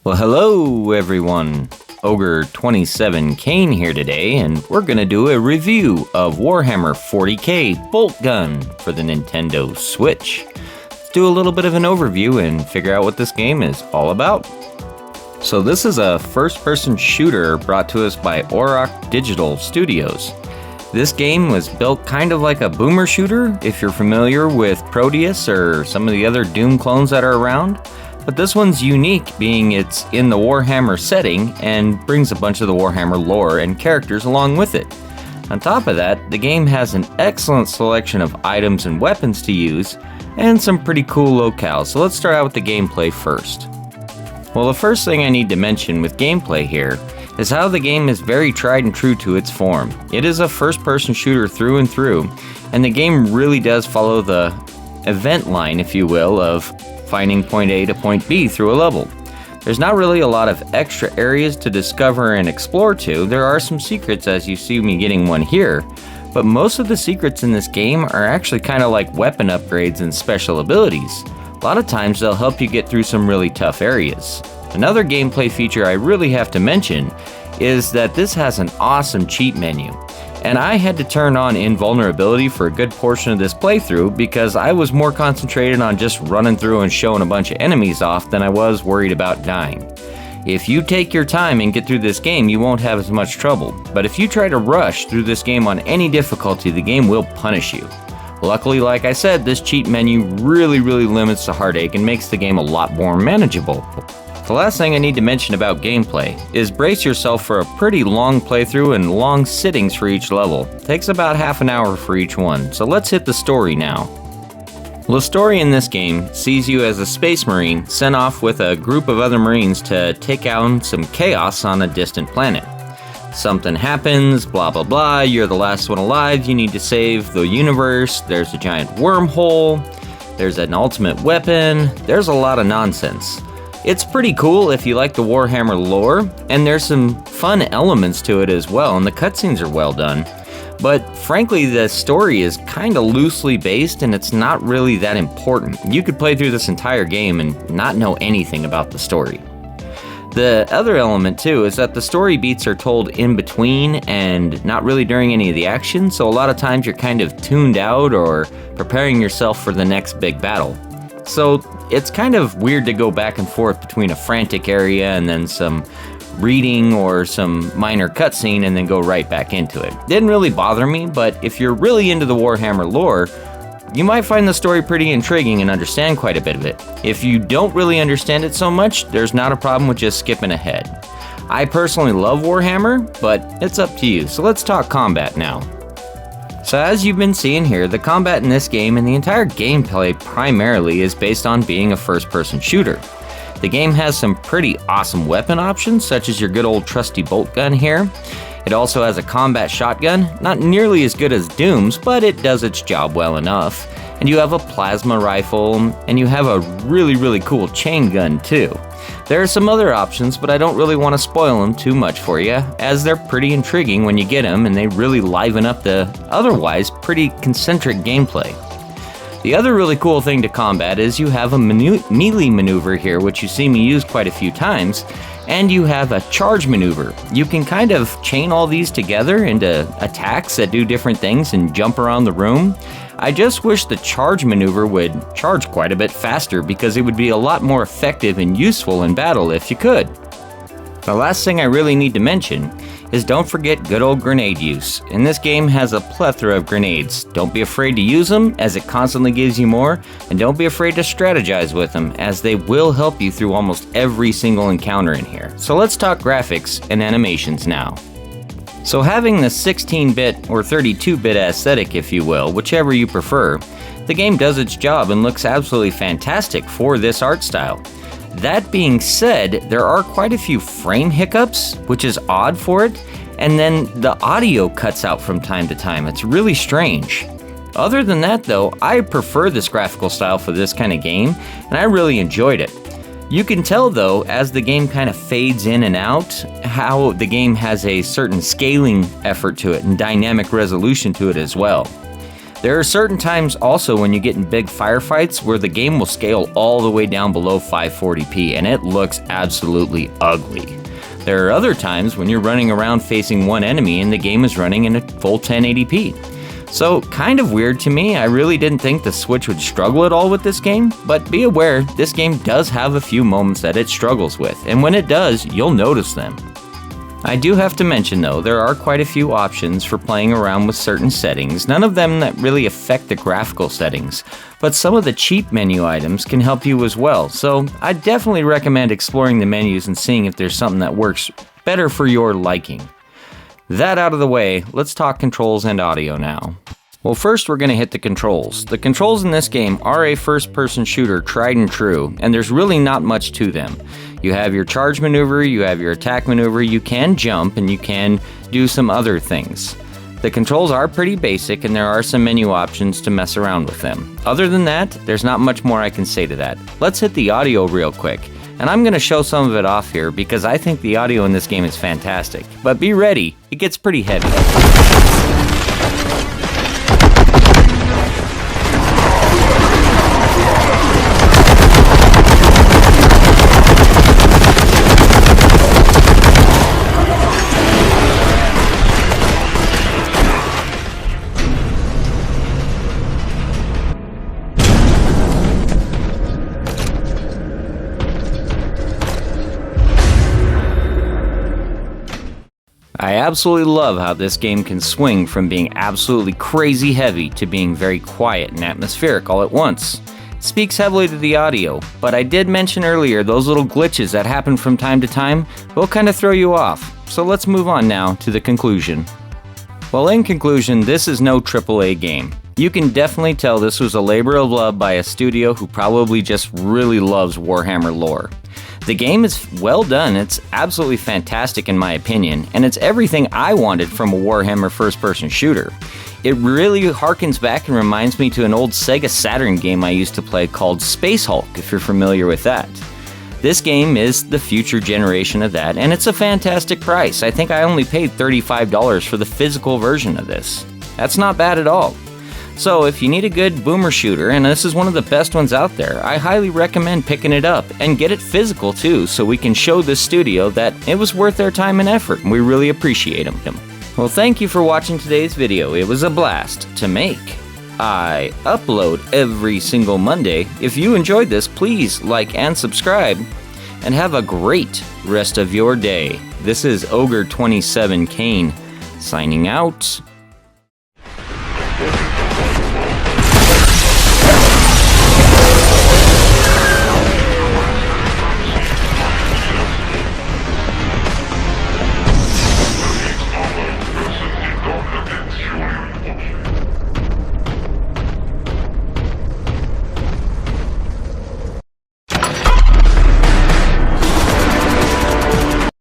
Well, hello everyone. Ogre27 Kane here today, and we're gonna do a review of Warhammer 40k Boltgun for the Nintendo Switch. Let's do a little bit of an overview and figure out what this game is all about. So this is a first-person shooter brought to us by Auroch Digital Studios. This game was built kind of like a boomer shooter, if you're familiar with Proteus or some of the other Doom clones that are around. But this one's unique, being it's in the Warhammer setting and brings a bunch of the Warhammer lore and characters along with it. On top of that, the game has an excellent selection of items and weapons to use, and some pretty cool locales, so let's start out with the gameplay first. Well, the first thing I need to mention with gameplay here is how the game is very tried and true to its form. It is a first-person shooter through and through, and the game really does follow the event line, if you will, of finding point A to point B through a level. There's not really a lot of extra areas to discover and explore to. There are some secrets, as you see me getting one here, but most of the secrets in this game are actually kind of like weapon upgrades and special abilities. A lot of times they'll help you get through some really tough areas. Another gameplay feature I really have to mention is that this has an awesome cheat menu. And I had to turn on invulnerability for a good portion of this playthrough because I was more concentrated on just running through and showing a bunch of enemies off than I was worried about dying. If you take your time and get through this game, you won't have as much trouble. But if you try to rush through this game on any difficulty, the game will punish you. Luckily, like I said, this cheat menu really limits the heartache and makes the game a lot more manageable. The last thing I need to mention about gameplay is brace yourself for a pretty long playthrough and long sittings for each level. It takes about half an hour for each one, so let's hit the story now. Well, the story in this game sees you as a space marine sent off with a group of other marines to take out some chaos on a distant planet. Something happens, blah blah blah, you're the last one alive, you need to save the universe, there's a giant wormhole, there's an ultimate weapon, there's a lot of nonsense. It's pretty cool if you like the Warhammer lore, and there's some fun elements to it as well, and the cutscenes are well done. But frankly, the story is kinda loosely based, and it's not really that important. You could play through this entire game and not know anything about the story. The other element too is that the story beats are told in between and not really during any of the action, so a lot of times you're kind of tuned out or preparing yourself for the next big battle. So it's kind of weird to go back and forth between a frantic area and then some reading or some minor cutscene and then go right back into it. Didn't really bother me, but if you're really into the Warhammer lore, you might find the story pretty intriguing and understand quite a bit of it. If you don't really understand it so much, there's not a problem with just skipping ahead. I personally love Warhammer, but it's up to you. So let's talk combat now. So as you've been seeing here, the combat in this game and the entire gameplay primarily is based on being a first-person shooter. The game has some pretty awesome weapon options, such as your good old trusty Boltgun here. It also has a combat shotgun, not nearly as good as Doom's, but it does its job well enough. And you have a plasma rifle, and you have a really cool chain gun too. There are some other options, but I don't really want to spoil them too much for you, as they're pretty intriguing when you get them, and they really liven up the otherwise pretty concentric gameplay. The other really cool thing to combat is you have a melee maneuver here, which you see me use quite a few times, and you have a charge maneuver. You can kind of chain all these together into attacks that do different things and jump around the room. I just wish the charge maneuver would charge quite a bit faster because it would be a lot more effective and useful in battle if you could. The last thing I really need to mention is don't forget good old grenade use. And this game has a plethora of grenades. Don't be afraid to use them as it constantly gives you more, and don't be afraid to strategize with them as they will help you through almost every single encounter in here. So let's talk graphics and animations now. So having the 16-bit or 32-bit aesthetic, if you will, whichever you prefer, the game does its job and looks absolutely fantastic for this art style. That being said, there are quite a few frame hiccups, which is odd for it, and then the audio cuts out from time to time. It's really strange. Other than that though, I prefer this graphical style for this kind of game, and I really enjoyed it. You can tell though, as the game kind of fades in and out, how the game has a certain scaling effort to it and dynamic resolution to it as well. There are certain times also when you get in big firefights where the game will scale all the way down below 540p and it looks absolutely ugly. There are other times when you're running around facing one enemy and the game is running in a full 1080p. So, kind of weird to me. I really didn't think the Switch would struggle at all with this game, but be aware, this game does have a few moments that it struggles with, and when it does, you'll notice them. I do have to mention though, there are quite a few options for playing around with certain settings, none of them that really affect the graphical settings, but some of the cheap menu items can help you as well, so I definitely recommend exploring the menus and seeing if there's something that works better for your liking. That out of the way, let's talk controls and audio now. Well, first we're going to hit the controls. The controls in this game are a first-person shooter tried and true, and there's really not much to them. You have your charge maneuver, you have your attack maneuver, you can jump, and you can do some other things. The controls are pretty basic, and there are some menu options to mess around with them. Other than that, there's not much more I can say to that. Let's hit the audio real quick, and I'm going to show some of it off here because I think the audio in this game is fantastic. But be ready, it gets pretty heavy. I absolutely love how this game can swing from being absolutely crazy heavy to being very quiet and atmospheric all at once. It speaks heavily to the audio, but I did mention earlier those little glitches that happen from time to time will kind of throw you off. So let's move on now to the conclusion. Well, in conclusion, this is no AAA game. You can definitely tell this was a labor of love by a studio who probably just really loves Warhammer lore. The game is well done, it's absolutely fantastic in my opinion, and it's everything I wanted from a Warhammer first-person shooter. It really harkens back and reminds me to an old Sega Saturn game I used to play called Space Hulk, if you're familiar with that. This game is the future generation of that, and it's a fantastic price. I think I only paid $35 for the physical version of this. That's not bad at all. So if you need a good boomer shooter, and this is one of the best ones out there, I highly recommend picking it up and get it physical too, so we can show the studio that it was worth their time and effort, and we really appreciate them. Well, thank you for watching today's video. It was a blast to make. I upload every single Monday. If you enjoyed this, please like and subscribe, and have a great rest of your day. This is Ogre27 Kane, signing out.